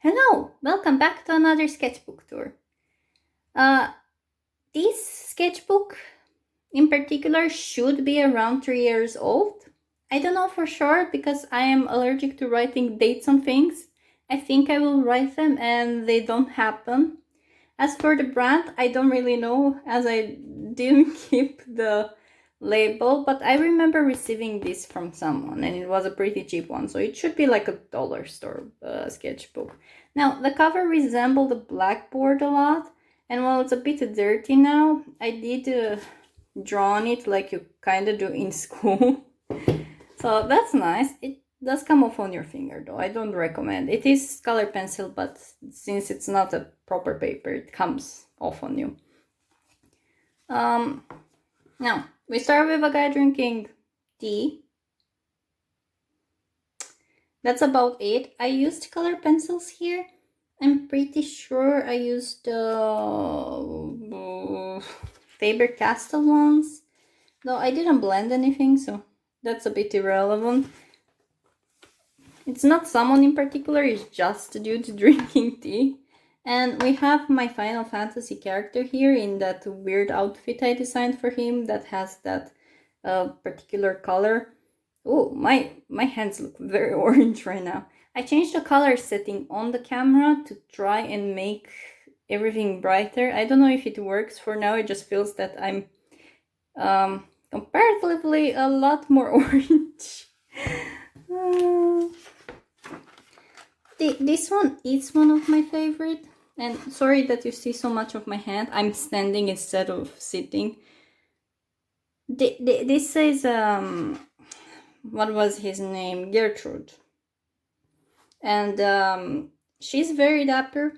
Hello, welcome back to another sketchbook tour. Uh, this sketchbook in particular should be around 3 years old. I don't know for sure because I am allergic to writing dates on things. I think I will write them and they don't happen. As for the brand, I don't really know as I didn't keep the label, but I remember receiving this from someone and it was a pretty cheap one, so it should be like a dollar store sketchbook. Now, the cover resembled a blackboard a lot, and while it's a bit dirty now, I did draw on it like you kind of do in school. So that's nice. It does come off on your finger though. I don't recommend. It is color pencil, but since it's not a proper paper, it comes off on you. Now, we start with a guy drinking tea. That's about it. I used color pencils here. I'm pretty sure I used Faber-Castell ones. Though I didn't blend anything, so that's a bit irrelevant. It's not someone in particular, it's just a dude drinking tea. And we have my Final Fantasy character here in that weird outfit I designed for him that has that particular color. Oh, my hands look very orange right now. I changed the color setting on the camera to try and make everything brighter. I don't know if it works. For now, it just feels that I'm comparatively a lot more orange. This one is one of my favorite. And sorry that you see so much of my hand. I'm standing instead of sitting. This is what was his name? Gertrude. And she's very dapper.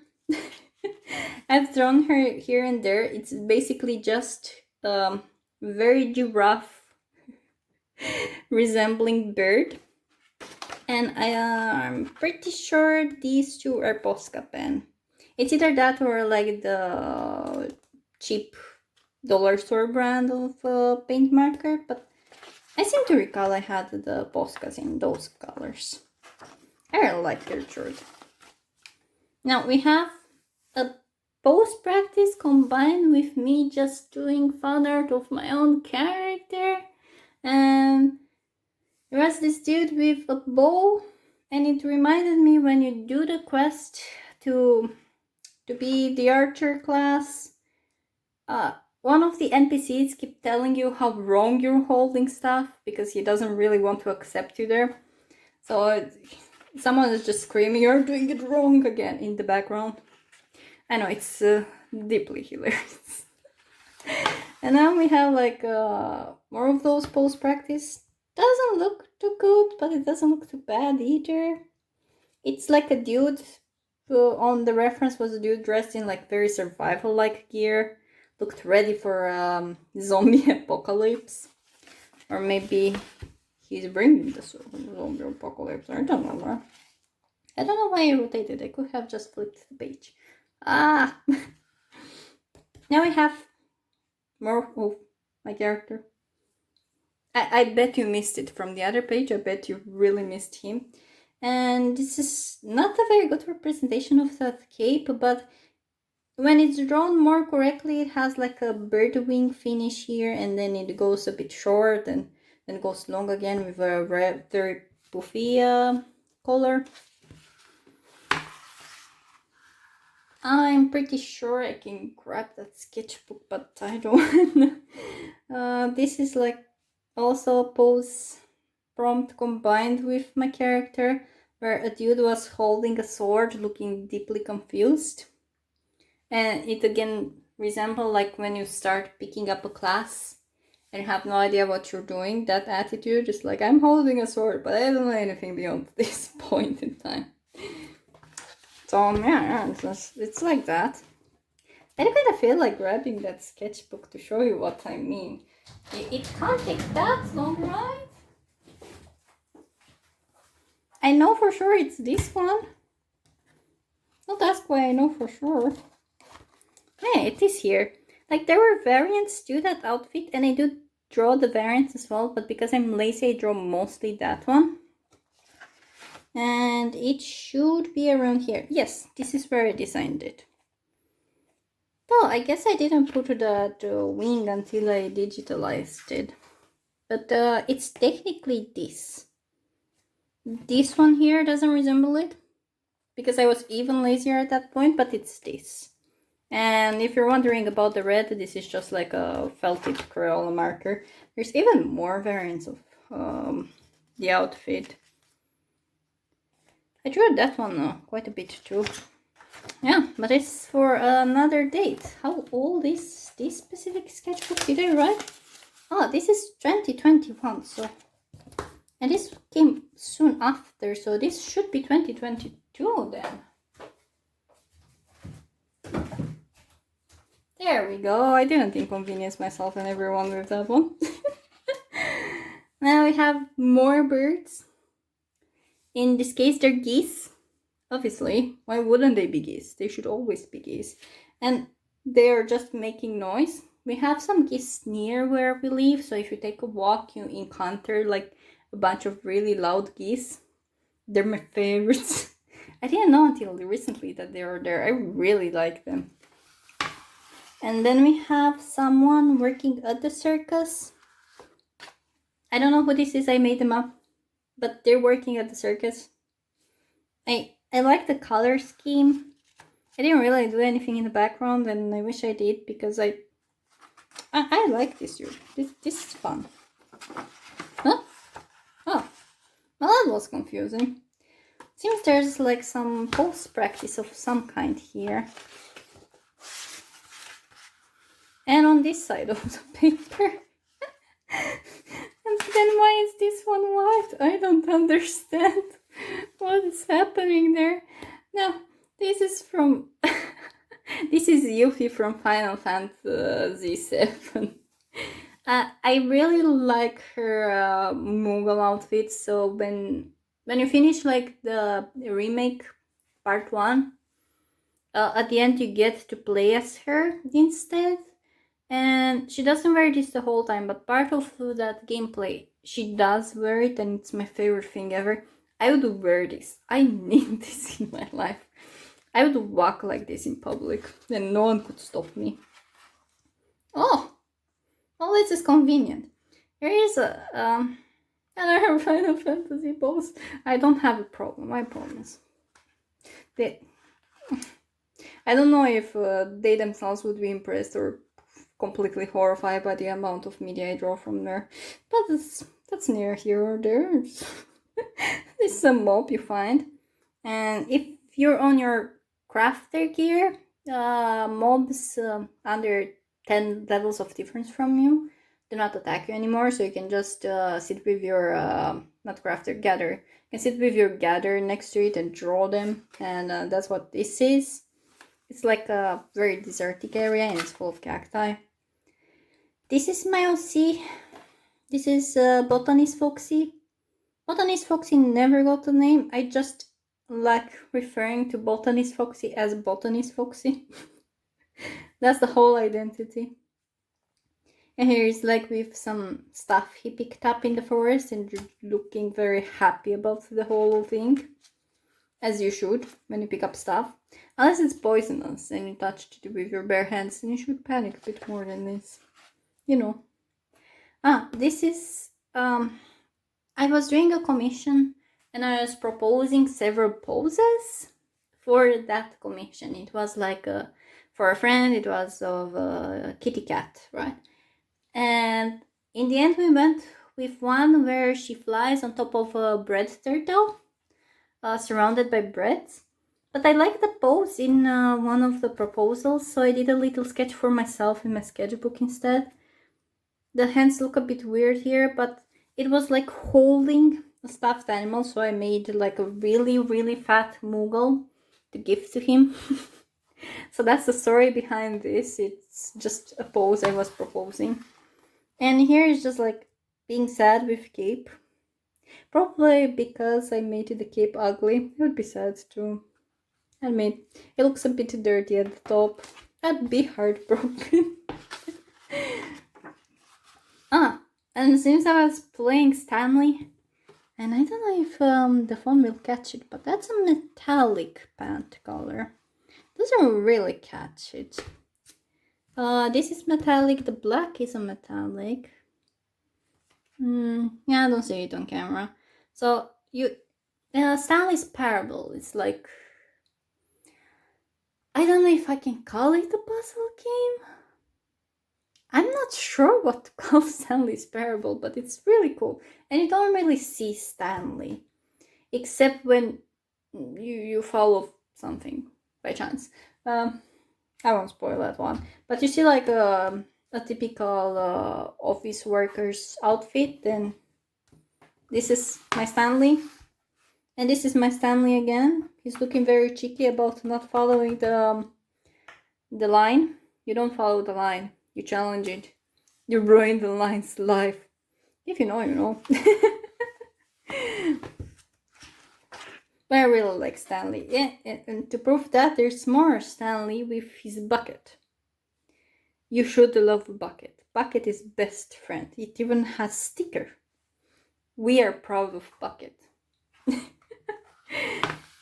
I've drawn her here and there. It's basically just very giraffe resembling bird. And I'm pretty sure these two are Posca pen. It's either that or like the cheap dollar store brand of paint marker, but I seem to recall I had the Poscas in those colors. I really like Gertrude. Now we have a post practice combined with me just doing fan art of my own character, and there was this dude with a bow, and it reminded me when you do the quest to be the archer class, one of the NPCs keep telling you how wrong you're holding stuff because he doesn't really want to accept you there. So someone is just screaming, "You're doing it wrong" again in the background. I know, it's deeply hilarious. And now we have like more of those post practice. Doesn't look too good, but it doesn't look too bad either. It's like a dude on the reference was a dude dressed in like very survival like gear, looked ready for zombie apocalypse, or maybe he's bringing the zombie apocalypse. I don't know. I don't know why I rotated. I could have just flipped the page. Now we have more of my character. I bet you missed it from the other page. I bet you really missed him. And this is not a very good representation of that cape, but when it's drawn more correctly, it has like a bird wing finish here, and then it goes a bit short and then goes long again with a very puffy color. I'm pretty sure I can grab that sketchbook, but I don't. This is like also a pose prompt combined with my character, where a dude was holding a sword looking deeply confused. And it again resembles like when you start picking up a class and have no idea what you're doing. That attitude is like, I'm holding a sword, but I don't know anything beyond this point in time. So yeah, it's like that. I kind of feel like grabbing that sketchbook to show you what I mean. It can't take that long, right? I know for sure it's this one. Don't ask why I know for sure. Yeah, it is here. Like, there were variants to that outfit, and I do draw the variants as well, but because I'm lazy, I draw mostly that one. And it should be around here. Yes, this is where I designed it. Oh, I guess I didn't put that wing until I digitalized it. But it's technically this. This one here doesn't resemble it, because I was even lazier at that point, but it's this. And if you're wondering about the red, this is just like a felted Crayola marker. There's even more variants of the outfit. I drew that one quite a bit too. Yeah, but it's for another date. How old is this specific sketchbook? Did I write? Oh, this is 2021, so... And this came soon after, so this should be 2022 then. There we go. I didn't inconvenience myself and everyone with that one. Now we have more birds. In this case, they're geese. Obviously, why wouldn't they be geese? They should always be geese. And they're just making noise. We have some geese near where we live, so if you take a walk, you encounter like a bunch of really loud geese. They're my favorites. I didn't know until recently that they are there. I really like them. And then we have someone working at the circus. I don't know who this is, I made them up. But they're working at the circus. I like the color scheme. I didn't really do anything in the background, and I wish I did, because I like this dude. This is fun. Huh? Oh. Well, that was confusing. Seems there's like some post practice of some kind here. And on this side of the paper. And then why is this one white? I don't understand what is happening there. No, this is from... this is Yuffie from Final Fantasy VII. I really like her Moogle outfit, so when you finish like the remake part 1, at the end you get to play as her instead. And she doesn't wear this the whole time, but part of that gameplay, she does wear it, and it's my favorite thing ever. I would wear this. I need this in my life. I would walk like this in public, and no one could stop me. Oh, well, this is convenient. Here is another Final Fantasy pose. I don't have a problem, I promise. I don't know if they themselves would be impressed or completely horrified by the amount of media I draw from there, but that's near here or there. This is a mob you find, and if you're on your crafter gear, mobs under 10 levels of difference from you do not attack you anymore, so you can just sit with your not crafter, gather. You can sit with your gather next to it and draw them, and that's what this is. It's like a very desertic area, and it's full of cacti. This is my OC. This is Botanist Foxy. Botanist Foxy never got a name. I just like referring to Botanist Foxy as Botanist Foxy. That's the whole identity. And here is like with some stuff he picked up in the forest and looking very happy about the whole thing. As you should when you pick up stuff. Unless it's poisonous and you touched it with your bare hands, then you should panic a bit more than this. You know. This is... I was doing a commission and I was proposing several poses for that commission. It was like for a friend, it was of a kitty cat, right? And in the end we went with one where she flies on top of a bread turtle, surrounded by breads. But I like the pose in one of the proposals, so I did a little sketch for myself in my sketchbook instead. The hands look a bit weird here, but it was like holding a stuffed animal, so I made like a really, really fat Moogle to give to him. So that's the story behind this. It's just a pose I was proposing. And here is just like being sad with cape. Probably because I made the cape ugly. It would be sad too. I mean, it looks a bit dirty at the top. I'd be heartbroken. And since I was playing Stanley, And I don't know if the phone will catch it, but that's a metallic pant color. Doesn't really catch it. This is metallic. The black is a metallic. Yeah, I don't see it on camera. So Stanley's Parable. It's like, I don't know if I can call it a puzzle game. I'm not sure what to call Stanley's Parable, but it's really cool. And you don't really see Stanley, except when you follow something by chance. I won't spoil that one. But you see like a typical office worker's outfit, then this is my Stanley. And this is my Stanley again. He's looking very cheeky about not following the line. You don't follow the line. You challenge it. You ruin the line's life. If you know, you know. But I really like Stanley. Yeah, and to prove that, there's more Stanley with his bucket. You should love Bucket. Bucket is best friend. It even has sticker. We are proud of Bucket.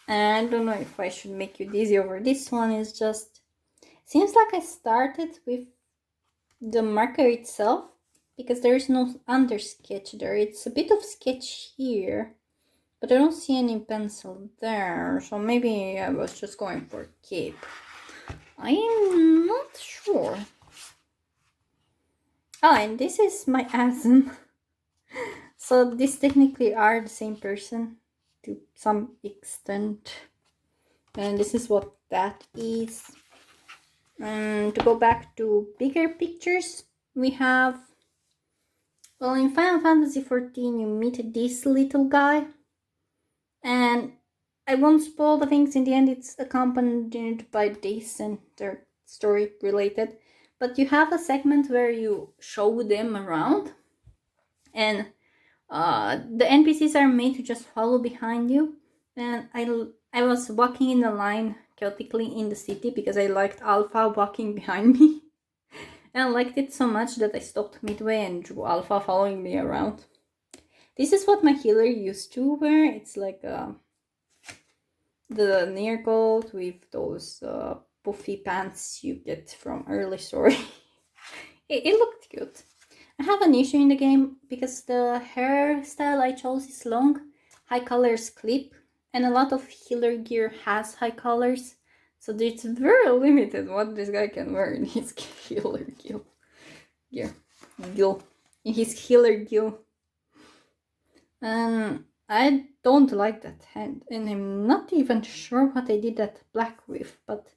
And I don't know if I should make you dizzy over this one. It's just, seems like I started with the marker itself, because there is no under sketch there. It's a bit of sketch here, but I don't see any pencil there, so maybe I was just going for cape. I am not sure. Oh, and this is my asm. So these technically are the same person to some extent. And this is what that is. And to go back to bigger pictures, we have, well, in Final Fantasy XIV you meet this little guy. And I won't spoil the things. In the end, it's accompanied by this and they're story related. But you have a segment where you show them around. And the NPCs are made to just follow behind you. And I was walking in a line chaotically in the city because I liked Alpha walking behind me. And I liked it so much that I stopped midway and drew Alpha following me around. This is what my healer used to wear. It's like the near coat with those puffy pants you get from early story. It looked cute. I have an issue in the game because the hairstyle I chose is long, high colors clip, and a lot of healer gear has high colors, so it's very limited what this guy can wear in his healer gear. In his healer gear. And I don't like that hand, and I'm not even sure what I did that black with, but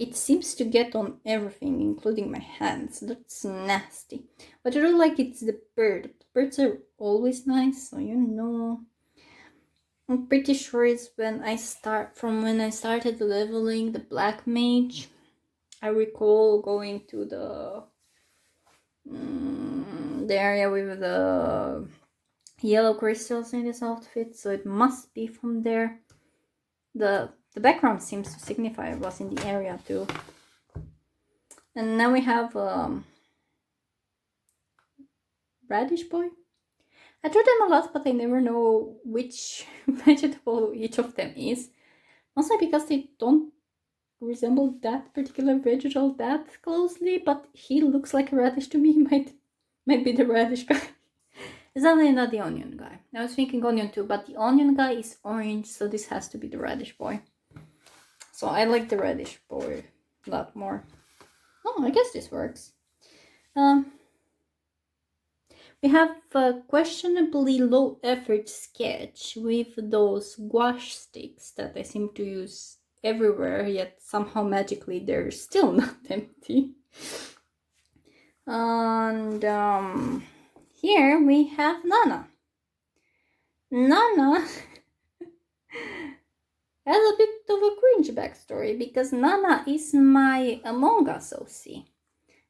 it seems to get on everything, including my hands. That's nasty. But I really like it's the bird. Birds are always nice, so you know. I'm pretty sure it's when I started leveling the black mage. I recall going to the area with the yellow crystals in this outfit, so it must be from there. The background seems to signify it was in the area too. And now we have Radish Boy. I drew them a lot, but I never know which vegetable each of them is. Mostly because they don't resemble that particular vegetable that closely, but he looks like a radish to me. Might be the radish guy. It's definitely not the onion guy. I was thinking onion too, but the onion guy is orange, so this has to be the Radish Boy. So I like the Radish Boy a lot more. Oh, I guess this works. We have a questionably low effort sketch with those gouache sticks that I seem to use everywhere, yet somehow magically they're still not empty. And here we have Nana. Nana has a bit of a cringe backstory because Nana is my Among Us OC.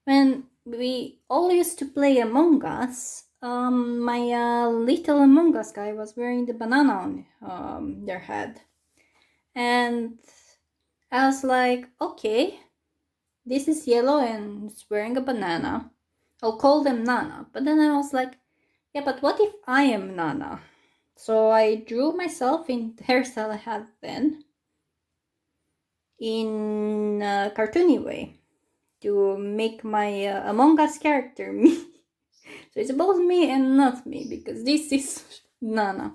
When we all used to play Among Us, my little Among Us guy was wearing the banana on their head. And I was like, okay, this is yellow and it's wearing a banana. I'll call them Nana. But then I was like, yeah, but what if I am Nana? So I drew myself in the hairstyle I had then in a cartoony way to make my Among Us character me. So it's both me and not me, because this is Nana.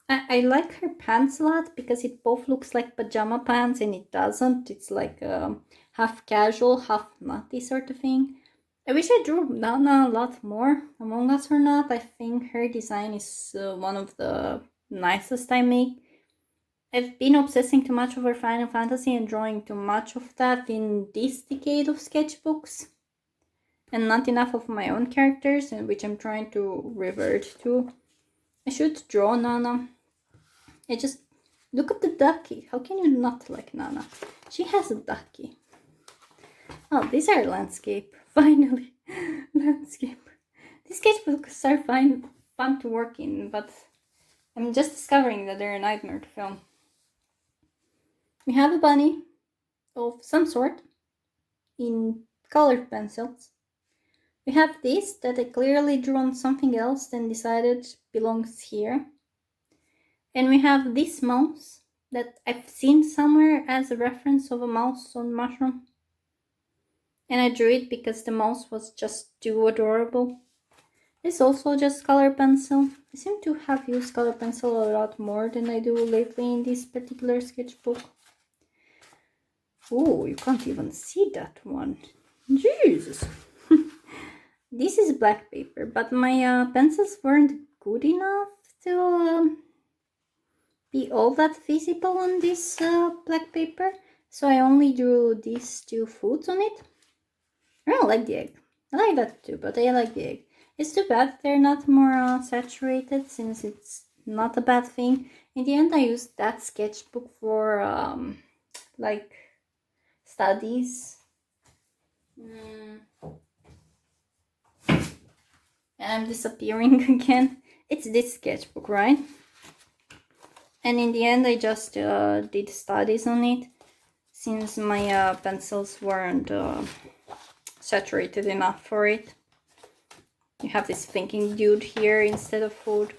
I like her pants a lot because it both looks like pajama pants and it doesn't. It's like half casual, half nutty sort of thing. I wish I drew Nana a lot more. Among Us or not, I think her design is one of the nicest I make. I've been obsessing too much over Final Fantasy and drawing too much of that in this decade of sketchbooks, and not enough of my own characters, and which I'm trying to revert to. I should draw Nana. I just look at the ducky. How can you not like Nana? She has a ducky. Oh, these are landscape. Finally, landscape. These sketchbooks are fun to work in, but I'm just discovering that they're a nightmare to film. We have a bunny of some sort in colored pencils. We have this that I clearly drew on something else and decided belongs here. And we have this mouse that I've seen somewhere as a reference of a mouse on Mushroom. And I drew it because the mouse was just too adorable. It's also just color pencil. I seem to have used color pencil a lot more than I do lately in this particular sketchbook. Oh, you can't even see that one. Jesus. This is black paper, but my pencils weren't good enough to be all that visible on this black paper. So I only drew these two foods on it. I don't like the egg. I like that too, but I like the egg. It's too bad they're not more saturated, since it's not a bad thing. In the end, I used that sketchbook for like studies. And I'm disappearing again. It's this sketchbook, right? And in the end, I just did studies on it, since my pencils weren't saturated enough for it. You have this thinking dude here instead of food.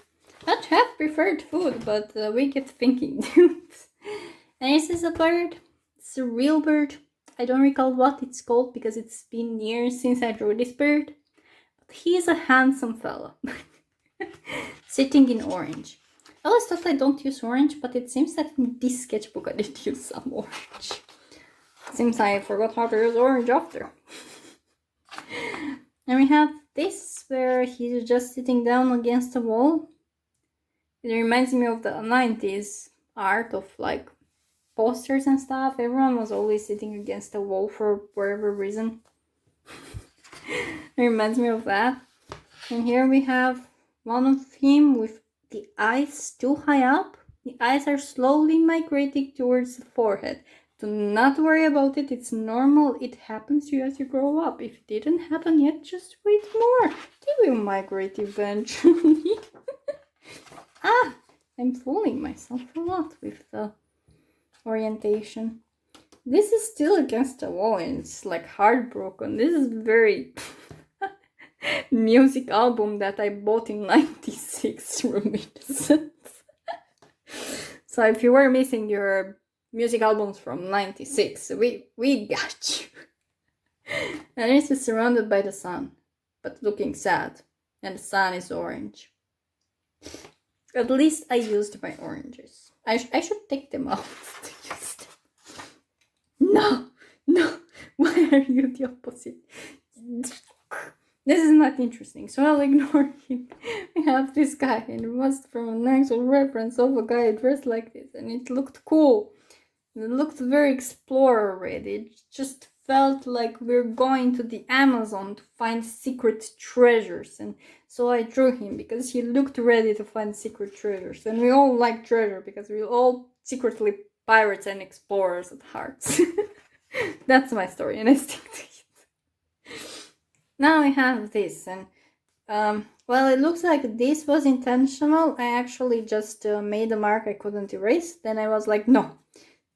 I'd have preferred food, but we get thinking dudes. And this is a bird. It's a real bird. I don't recall what it's called because it's been years since I drew this bird. But he's a handsome fella. Sitting in orange. I always thought I don't use orange, but it seems that in this sketchbook I did use some orange. Seems I forgot how to use orange after. And we have this, where he's just sitting down against a wall. It reminds me of the 90s art of like posters and stuff. Everyone was always sitting against a wall for whatever reason. It reminds me of that. And here we have one of him with the eyes too high up. The eyes are slowly migrating towards the forehead. Do not worry about it, it's normal, it happens to you as you grow up. If it didn't happen yet, just wait more. They will migrate eventually. I'm fooling myself a lot with the orientation. This is still against the wall and it's like heartbroken. This is very music album that I bought in 96 reminiscence. So if you were missing your music albums from 96, we got you. And this is surrounded by the sun, but looking sad, and the sun is orange. At least I used my oranges. I should take them out to use them. No, why are you the opposite? This is not interesting, so I'll ignore him. We have this guy, and it was from an actual reference of a guy dressed like this, and it looked cool. It looked very explorer ready. It just felt like we're going to the Amazon to find secret treasures, and so I drew him because he looked ready to find secret treasures, and we all like treasure because we're all secretly pirates and explorers at heart. That's my story, and I stick to it. Now I have this, and well, it looks like this was intentional. I actually just made a mark I couldn't erase. Then I was like, no.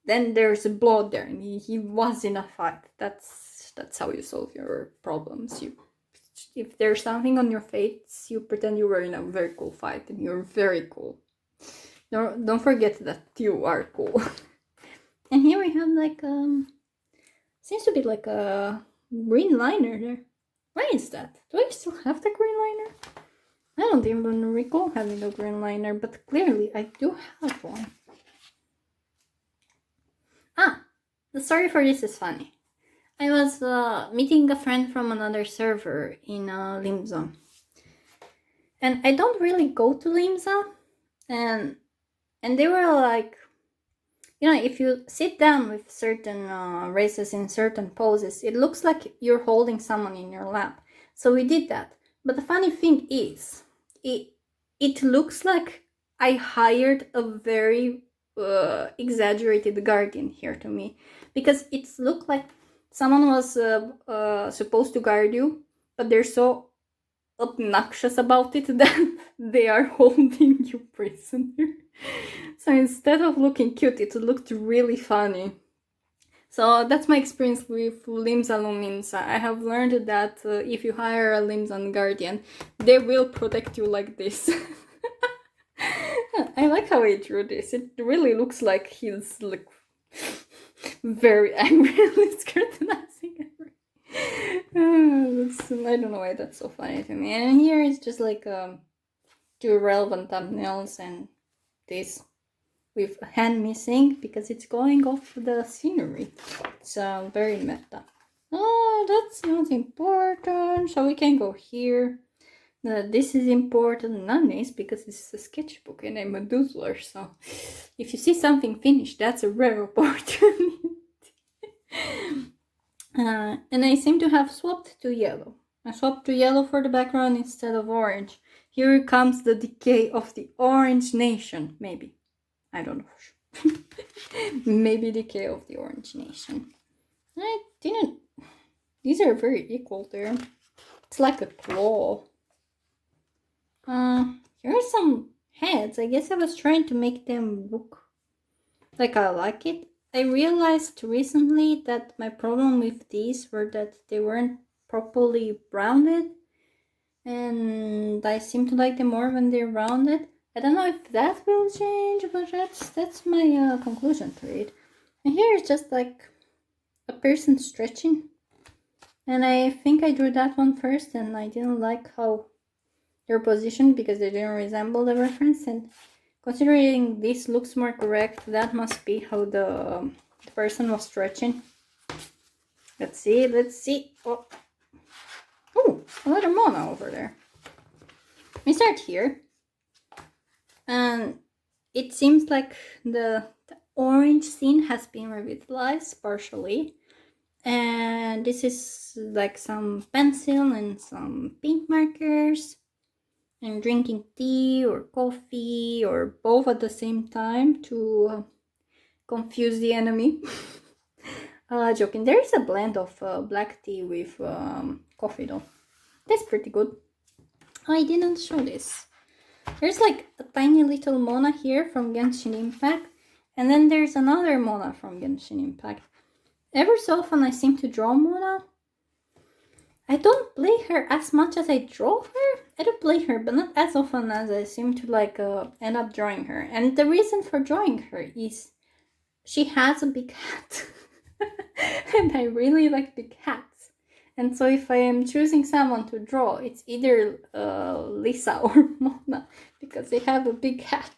Then there's blood there, and he was in a fight. That's how you solve your problems. You if there's something on your face, you pretend you were in a very cool fight and you're very cool. Don't forget that you are cool. And here we have like seems to be like a green liner there. Why is that? Do I still have the green liner? I don't even recall having a green liner, but clearly I do have one. Ah, the story for this is funny. I was meeting a friend from another server in Limsa. And I don't really go to Limsa. And they were like, you know, if you sit down with certain races in certain poses, it looks like you're holding someone in your lap. So we did that. But the funny thing is, it looks like I hired a very exaggerated guardian here to me. Because it looked like someone was supposed to guard you, but they're so obnoxious about it that they are holding you prisoner. So instead of looking cute, it looked really funny. So that's my experience with Limsa Lumins. I have learned that if you hire a Limsan guardian, they will protect you like this. I like how he drew this. It really looks like he's like very angrily scrutinizing everything. I don't know why that's so funny to me. And here is just like two relevant thumbnails and this with a hand missing because it's going off the scenery. It's very meta. Oh, that's not important. So we can go here. This is important. None is because it's a sketchbook and I'm a doodler. So if you see something finished, that's a rare opportunity. And I seem to have swapped to yellow. I swapped to yellow for the background instead of orange. Here comes the decay of the Orange Nation. Maybe. I don't know. Maybe decay of the Orange Nation. I didn't... These are very equal there. It's like a claw. Here are some heads. I guess I was trying to make them look like I like it. I realized recently that my problem with these were that they weren't properly rounded. And I seem to like them more when they're rounded. I don't know if that will change, but that's my conclusion to it. And here is just like a person stretching. And I think I drew that one first and I didn't like how they're positioned because they didn't resemble the reference. And considering this looks more correct, that must be how the person was stretching. Let's see. Oh, another Mona over there. We start here. And it seems like the orange scene has been revitalized partially. And this is like some pencil and some pink markers. And drinking tea or coffee or both at the same time to confuse the enemy. Joking. There is a blend of black tea with coffee though. That's pretty good. Oh, I didn't show this. There's like a tiny little Mona here from Genshin Impact. And then there's another Mona from Genshin Impact. Ever so often I seem to draw Mona. I don't play her as much as I draw her. I do play her, but not as often as I seem to like end up drawing her. And the reason for drawing her is she has a big hat. And I really like big hats. And so if I am choosing someone to draw, it's either Lisa or Mona because they have a big hat.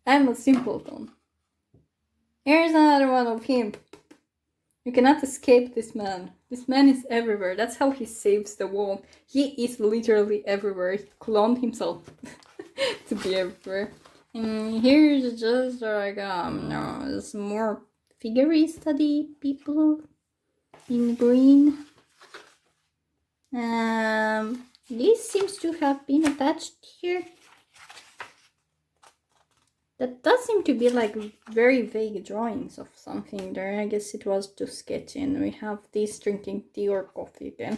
I'm a simpleton. Here's another one of him. You cannot escape this man. This man is everywhere. That's how he saves the world. He is literally everywhere. He cloned himself to be everywhere. And here's just like some more figure study people in green. This seems to have been attached here. That does seem to be like very vague drawings of something there. I guess it was to sketch in. We have this drinking tea or coffee again.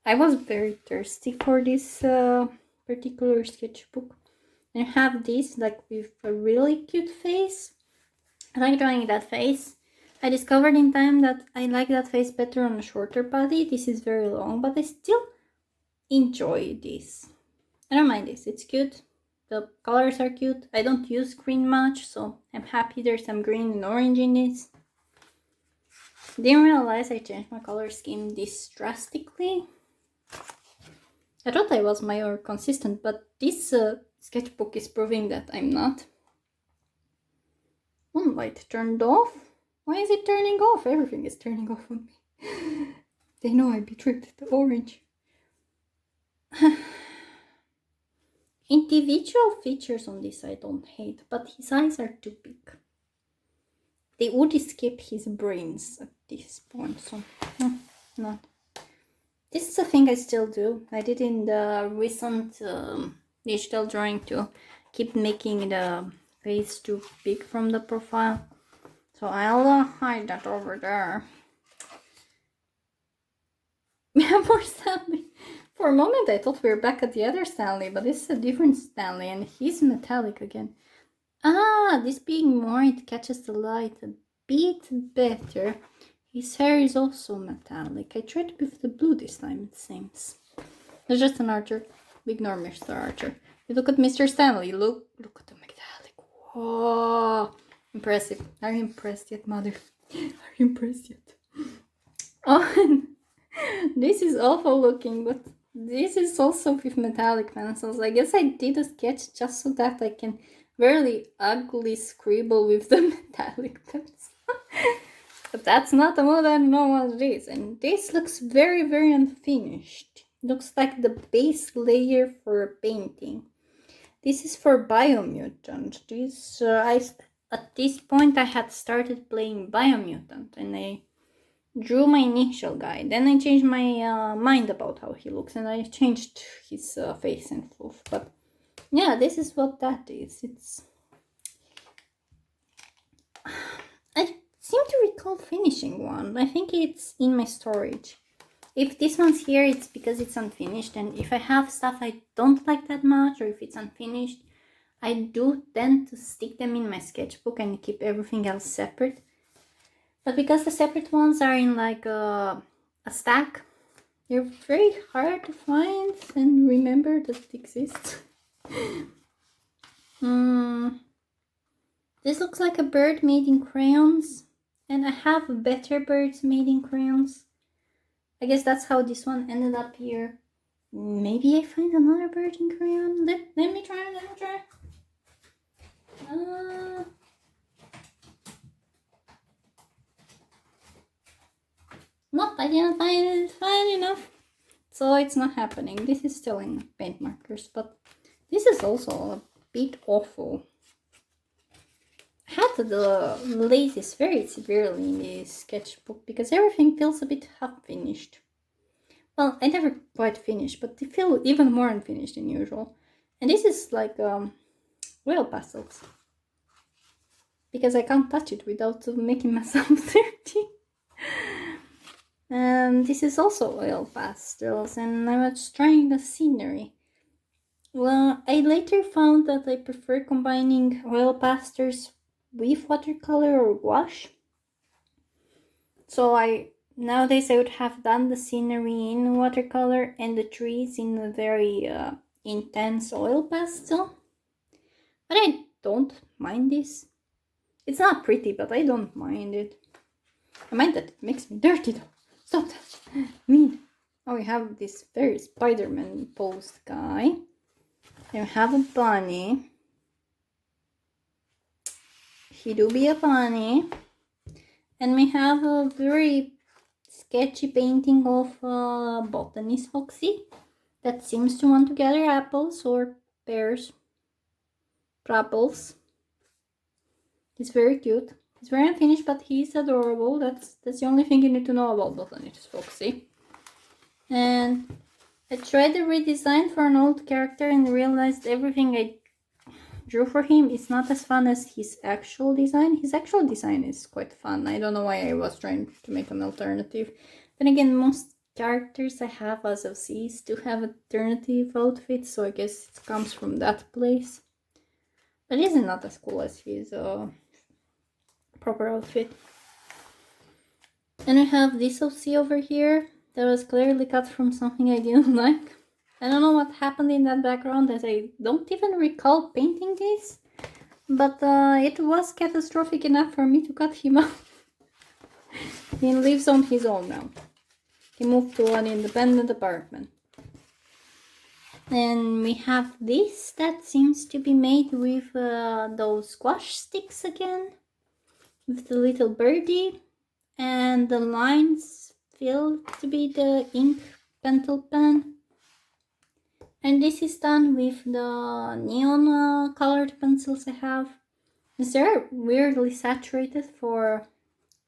I was very thirsty for this particular sketchbook. And I have this like with a really cute face. I like drawing that face. I discovered in time that I like that face better on a shorter body. This is very long, but I still enjoy this. I don't mind this, it's cute. The colors are cute. I don't use green much, so I'm happy there's some green and orange in this. Didn't realize I changed my color scheme this drastically. I thought I was more consistent, but this sketchbook is proving that I'm not. One light turned off. Why is it turning off? Everything is turning off on me. They know I betrayed the orange. Individual features on this I don't hate, but his eyes are too big. They would escape his brains at this point, so not. This is a thing I still do. I did in the recent digital drawing to keep making the face too big from the profile. So I'll hide that over there. We have more Stanley. For a moment I thought we were back at the other Stanley, but this is a different Stanley and he's metallic again. Ah, this being more, it catches the light a bit better. His hair is also metallic. I tried with the blue this time, it seems. It's just an Archer. Ignore Mr. Archer. You look at Mr. Stanley. Look at the metallic. Whoa. Impressive. Are you impressed yet, mother? Are you impressed yet? Oh, this is awful looking, but this is also with metallic pencils. I guess I did a sketch just so that I can very ugly scribble with the metallic pencil. But that's not the mode I know what it is. And this looks very, very unfinished. Looks like the base layer for a painting. This is for Biomutant. This at this point I had started playing Biomutant and I drew my initial guy. Then I changed my mind about how he looks and I changed his face and stuff. But yeah, this is what that is. It's... I seem to recall finishing one. I think it's in my storage. If this one's here, it's because it's unfinished. And if I have stuff I don't like that much, or if it's unfinished, I do tend to stick them in my sketchbook and keep everything else separate. But because the separate ones are in like a stack, they're very hard to find and remember that it exists. This looks like a bird made in crayons. And I have better birds made in crayons. I guess that's how this one ended up here. Maybe I find another bird in crayon. Let me try. Nope, I didn't find enough. So it's not happening. This is still in paint markers, but this is also a bit awful. I had the laces very severely in this sketchbook because everything feels a bit half finished. Well, I never quite finished, but they feel even more unfinished than usual. And this is like oil pastels. Because I can't touch it without making myself dirty. And this is also oil pastels, and I was trying the scenery. Well, I later found that I prefer combining oil pastels with watercolor or gouache. So nowadays I would have done the scenery in watercolor and the trees in a very intense oil pastel. But I don't mind this. It's not pretty, but I don't mind it. I mind that it makes me dirty though. Stop that. Mean. Oh, we have this very Spider-Man posed guy. Then we have a bunny. He do be a bunny. And we have a very sketchy painting of a botanist foxy that seems to want to gather apples or pears. Apples. He's very cute. He's very unfinished, but he's adorable. That's the only thing you need to know about botanist foxy. And I tried a redesign for an old character and realized everything I drew for him is not as fun as his actual design. His actual design is quite fun. I don't know why I was trying to make an alternative. Then again, most characters I have as of these do have alternative outfits, so I guess it comes from that place. But it is not as cool as his proper outfit. And I have this OC over here that was clearly cut from something I didn't like. I don't know what happened in that background, as I don't even recall painting this. But it was catastrophic enough for me to cut him out. He lives on his own now. He moved to an independent apartment. And we have this that seems to be made with those squash sticks again. With the little birdie. And the lines feel to be the ink pencil pen. And this is done with the neon colored pencils I have. They're weirdly saturated for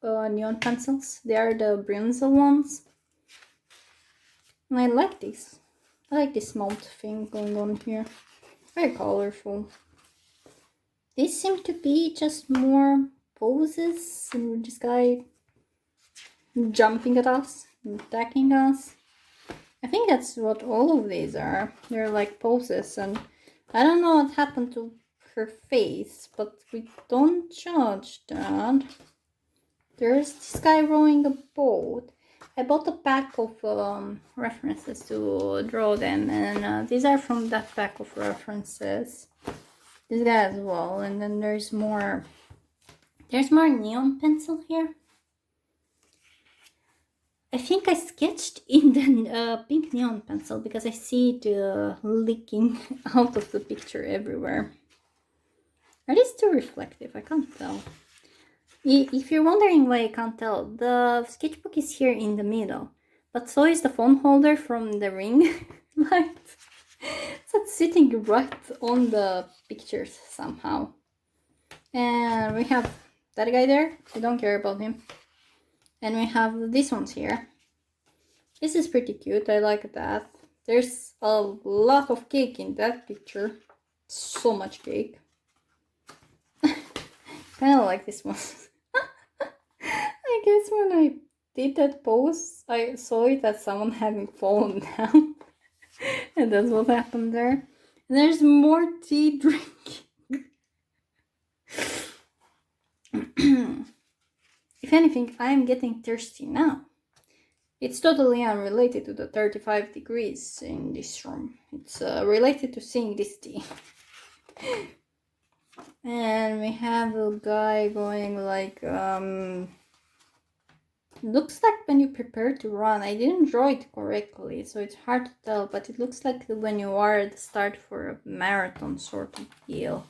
neon pencils. They are the bronzer ones. And I like this. I like this mount thing going on here. Very colorful. These seem to be just more poses. And this guy jumping at us, attacking us. I think that's what all of these are. They're like poses, and I don't know what happened to her face, but we don't judge that. There's this guy rowing a boat. I bought a pack of references to draw them, and these are from that pack of references. This guy as well, and then there's more neon pencil here. I think I sketched in the pink neon pencil because I see it leaking out of the picture everywhere. Are these too reflective? I can't tell. If you're wondering why I can't tell, the sketchbook is here in the middle, but so is the phone holder from the ring light. So it's sitting right on the pictures somehow. And we have that guy there. I don't care about him. And we have these ones here. This is pretty cute. I like that. There's a lot of cake in that picture. So much cake. Kind of like this one. I guess when I did that pose, I saw it as someone having fallen down. And that's what happened there. And there's more tea drinking. If anything, I'm getting thirsty now. It's totally unrelated to the 35 degrees in this room. It's related to seeing this tea. And we have a guy going like, looks like when you prepare to run. I didn't draw it correctly, so it's hard to tell, but it looks like when you are at the start for a marathon sort of deal.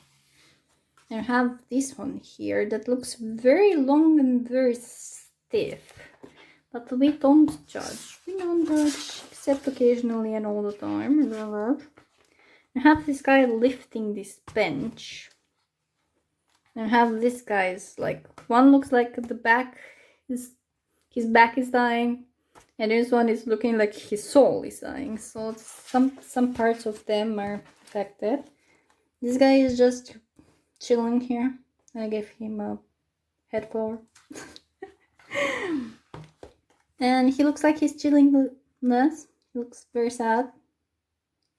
And I have this one here that looks very long and very stiff. But we don't judge. We don't judge, except occasionally and all the time. I have this guy lifting this bench. And I have this guy's, like, one looks like the back is, his back is dying. And this one is looking like his soul is dying. So some parts of them are affected. This guy is just chilling here. I gave him a head flower. And he looks like he's chilling less. He looks very sad.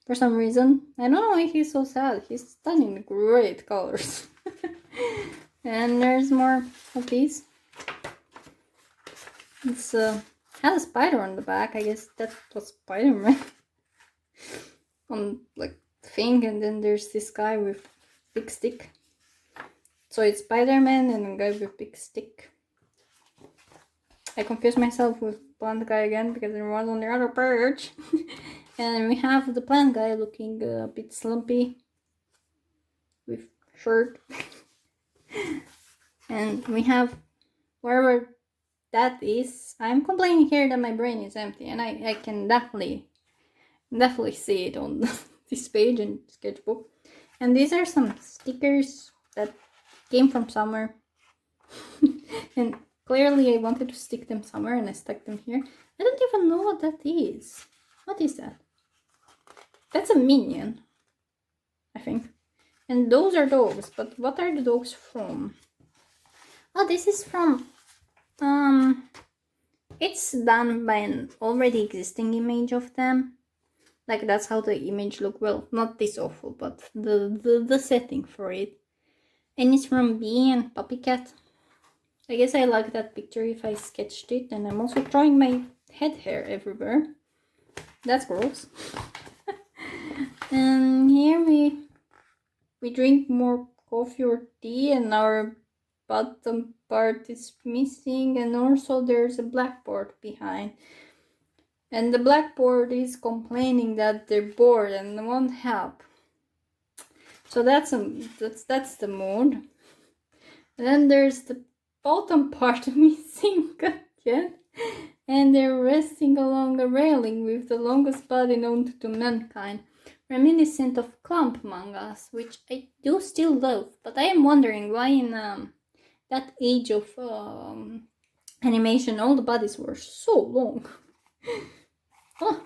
For some reason. I don't know why he's so sad. He's stunning great colors. And there's more of these. It's has a spider on the back. I guess that was Spider-Man. On like thing, and then there's this guy with big stick. So it's Spider-Man and a guy with big stick. I confused myself with plant guy again because it was on the other page. And we have the plant guy looking a bit slumpy with shirt. And we have wherever that is. I'm complaining here that my brain is empty, and I can definitely see it on this page in Sketchbook. And these are some stickers that came from somewhere. And clearly I wanted to stick them somewhere and I stuck them here. I don't even know what that is. What is that? That's a minion, I think. And those are dogs, but what are the dogs from? Oh, this is from, it's done by an already existing image of them. Like, that's how the image look. Well, not this awful, but the setting for it. And it's from Bee and Puppy Cat. I guess I like that picture if I sketched it. And I'm also drawing my head hair everywhere. That's gross. And here we drink more coffee or tea, and our bottom part is missing, and also there's a blackboard behind. And the blackboard is complaining that they're bored and won't help. So that's the mood. And then there's the bottom part missing again. And they're resting along a railing with the longest body known to mankind, reminiscent of clump mangas, which I do still love. But I am wondering why in that age of animation all the bodies were so long. Oh.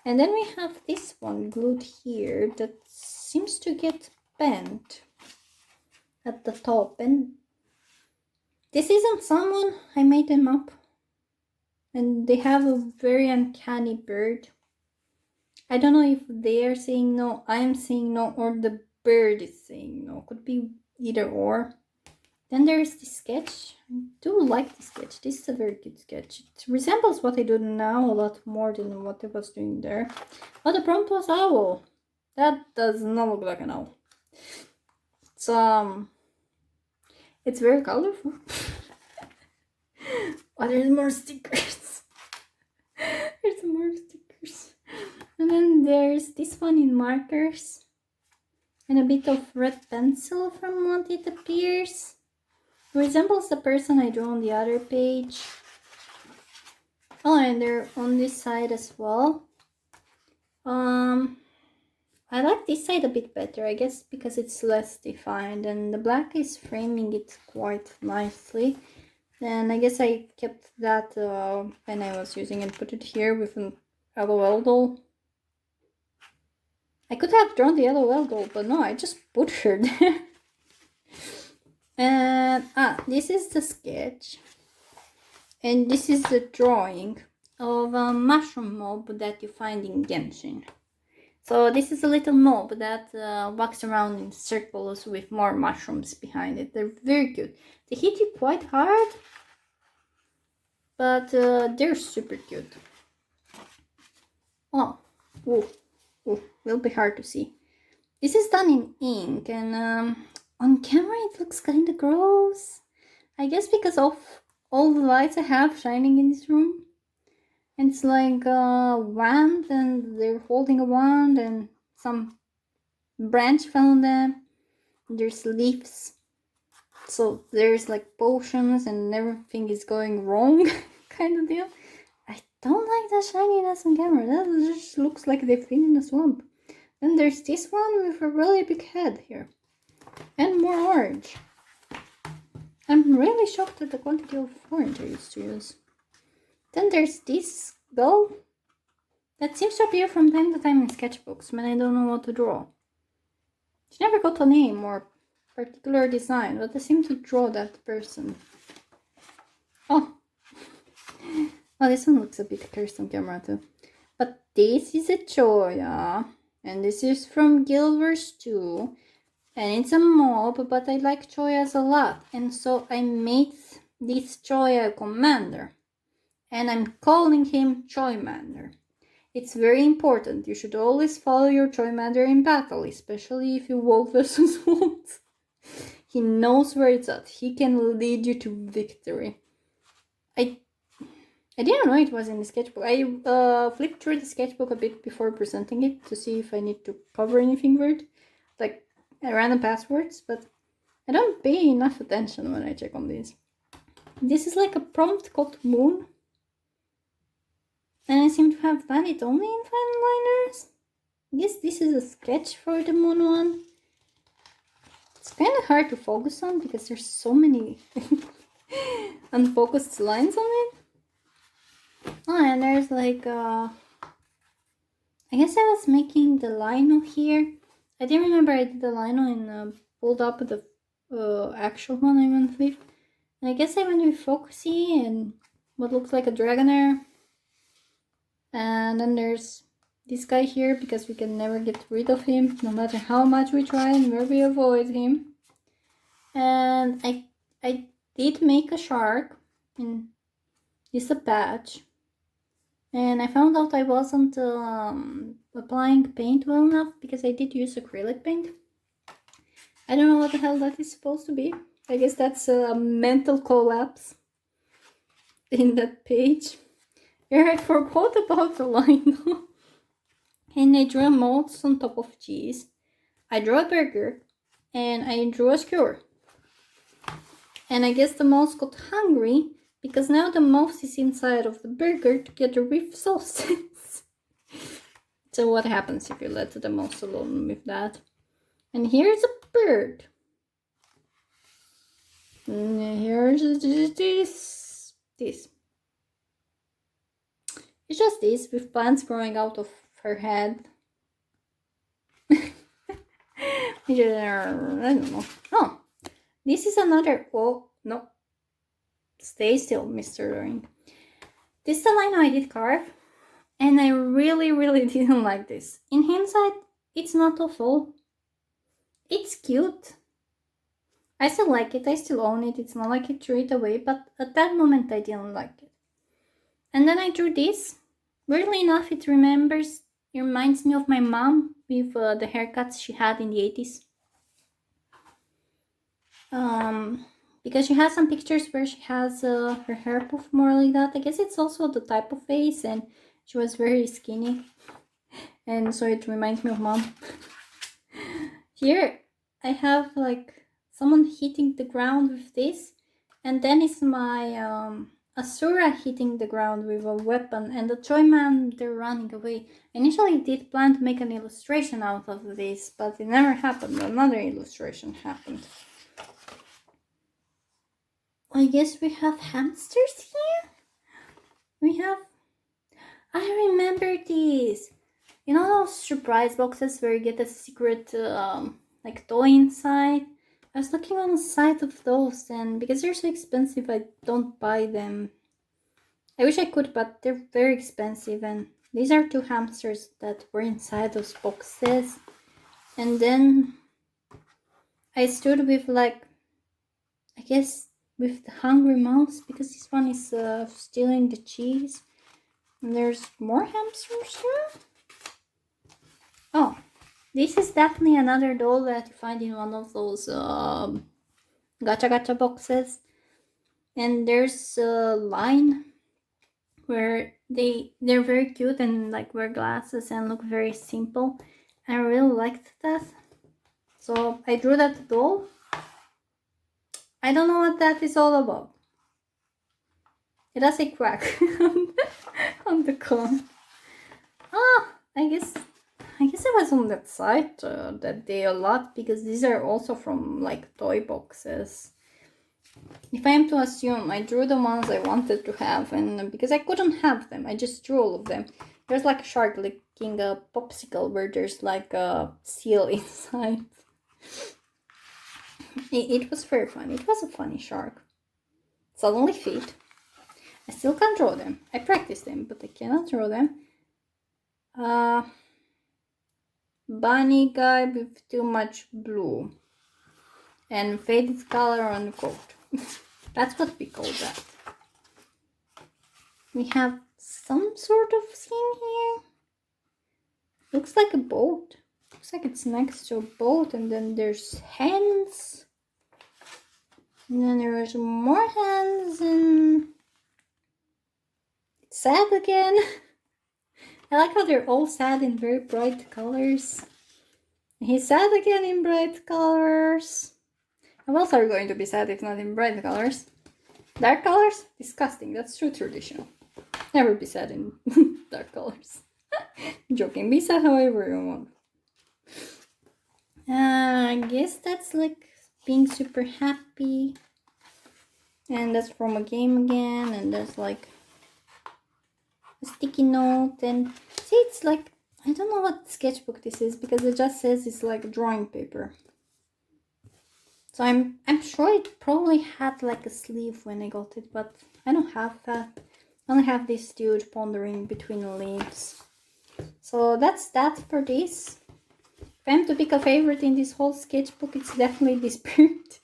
And then we have this one glued here that seems to get bent at the top. And this isn't someone, I made them up. And they have a very uncanny bird. I don't know if they are saying no, I am saying no, or the bird is saying no. Could be either or. Then there's the sketch. I do like the sketch. This is a very good sketch. It resembles what I do now a lot more than what I was doing there. Oh, the prompt was owl. That does not look like an owl. It's very colorful. Oh, there's more stickers. There's more stickers. And then there's this one in markers. And a bit of red pencil from what it appears. It resembles the person I drew on the other page. Oh, and they're on this side as well. I like this side a bit better, I guess because it's less defined, and the black is framing it quite nicely. And I guess I kept that pen I was using and put it here with an LOL doll. I could have drawn the LOL doll, but no, I just put her there. And this is the sketch, and this is the drawing of a mushroom mob that you find in Genshin. So this is a little mob that walks around in circles with more mushrooms behind it. They're very cute. They hit you quite hard, but they're super cute. Oh, will be hard to see. This is done in ink, and on camera it looks kind of gross. I guess because of all the lights I have shining in this room. It's like a wand, and they're holding a wand, and some branch fell on them. There's leaves. So there's like potions and everything is going wrong kind of deal. I don't like the shininess on camera. That just looks like they've been in a swamp. Then there's this one with a really big head here. And more orange. I'm really shocked at the quantity of orange I used to use. Then there's this gull that seems to appear from time to time in sketchbooks when I don't know what to draw. She never got a name or particular design, but I seem to draw that person. Oh, this one looks a bit cursed on camera too. But this is a Choya, and this is from Guild Wars 2, and it's a mob, but I like Choyas a lot, and so I made this Choya commander. And I'm calling him Choymander. It's very important. You should always follow your Choymander in battle, especially if you wolf versus wolves. He knows where it's at. He can lead you to victory. I didn't know it was in the sketchbook. I flipped through the sketchbook a bit before presenting it to see if I need to cover anything weird, like random passwords, but I don't pay enough attention when I check on these. This is like a prompt called Moon. And I seem to have done it only in fine liners. I guess this is a sketch for the moon one. It's kind of hard to focus on because there's so many unfocused lines on it. Oh, and there's like I guess I was making the lino here. I didn't remember I did the lino and pulled up the actual one I went with. And I guess I went with Focusy and what looks like a Dragonair. And then there's this guy here because we can never get rid of him no matter how much we try and where we avoid him. And I did make a shark in this a patch, and I found out I wasn't applying paint well enough because I did use acrylic paint. I don't know what the hell that is supposed to be. I guess that's a mental collapse in that page. Yeah, I forgot about the line. And I drew molds on top of cheese. I drew a burger. And I drew a skewer. And I guess the mouse got hungry because now the mouse is inside of the burger together with sauces. So what happens if you let the mouse alone with that? And here's a bird. And here's this. It's just this with plants growing out of her head. I don't know. Oh, this is another. Oh, no. Stay still, Mr. Doring. This is the line I did carve. And I really, really didn't like this. In hindsight, it's not awful. It's cute. I still like it. I still own it. It's not like I threw it away. But at that moment, I didn't like it. And then I drew this. Weirdly enough, it reminds me of my mom with the haircuts she had in the 80s. Because she has some pictures where she has her hair puffed more like that. I guess it's also the type of face, and she was very skinny. And so it reminds me of mom. Here I have like someone hitting the ground with this. And then it's my Asura hitting the ground with a weapon, and the toy man, they're running away. I initially did plan to make an illustration out of this, but it never happened. Another illustration happened. I guess we have hamsters here? I remember these. You know those surprise boxes where you get a secret like toy inside? I was looking on the side of those, and because they're so expensive, I don't buy them. I wish I could, but they're very expensive, and these are 2 hamsters that were inside those boxes. And then I stood with like, I guess with the hungry mouse, because this one is stealing the cheese. And there's more hamsters here. Oh, this is definitely another doll that you find in one of those gacha boxes. And there's a line where they're very cute and like wear glasses and look very simple. I really liked that. So I drew that doll. I don't know what that is all about. It does a quack on the con. I guess I was on that site that day a lot, because these are also from like toy boxes. If I am to assume, I drew the ones I wanted to have, and because I couldn't have them, I just drew all of them. There's like a shark licking a popsicle where there's like a seal inside. It was very fun. It was a funny shark. Suddenly feet. I still can't draw them. I practiced them, but I cannot draw them. Bunny guy with too much blue. And faded color on the coat. That's what we call that. We have some sort of scene here. Looks like a boat. Looks like it's next to a boat, and then there's hands. And then there's more hands, and it's sad again. I like how they're all sad in very bright colors. He's sad again in bright colors. How else are you going to be sad if not in bright colors? Dark colors? Disgusting. That's too traditional. Never be sad in dark colors. Joking. Be sad however you want. I guess that's like being super happy. And that's from a game again. And there's like a sticky note. And see, it's like, I don't know what sketchbook this is, because it just says it's like drawing paper. So I'm sure it probably had like a sleeve when I got it, but I don't have that. I only have this dude pondering between the leaves. So that's that for this. If I'm to pick a favorite in this whole sketchbook, it's definitely this bird.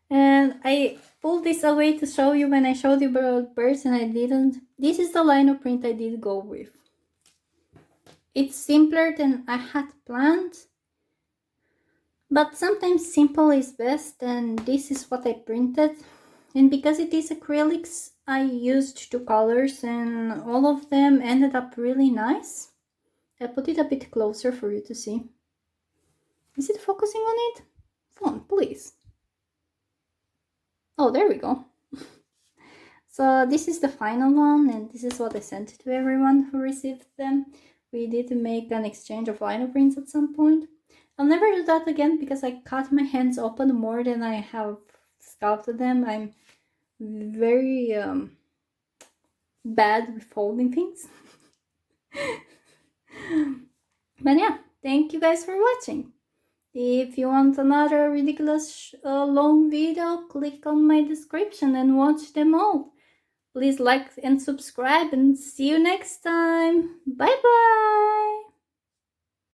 And I pulled this away to show you when I showed you about birds, and I didn't. This is the line of print I did go with. It's simpler than I had planned, but sometimes simple is best, and this is what I printed. And because it is acrylics, I used two colors and all of them ended up really nice. I put it a bit closer for you to see. Is it focusing on it? Phone, please. Oh, there we go. So this is the final one, and this is what I sent to everyone who received them. We did make an exchange of lino prints at some point. I'll never do that again because I cut my hands open more than I have sculpted them. I'm very bad with folding things. But yeah, thank you guys for watching. If you want another ridiculous long video, click on my description and watch them all. Please like and subscribe, and see you next time. Bye bye!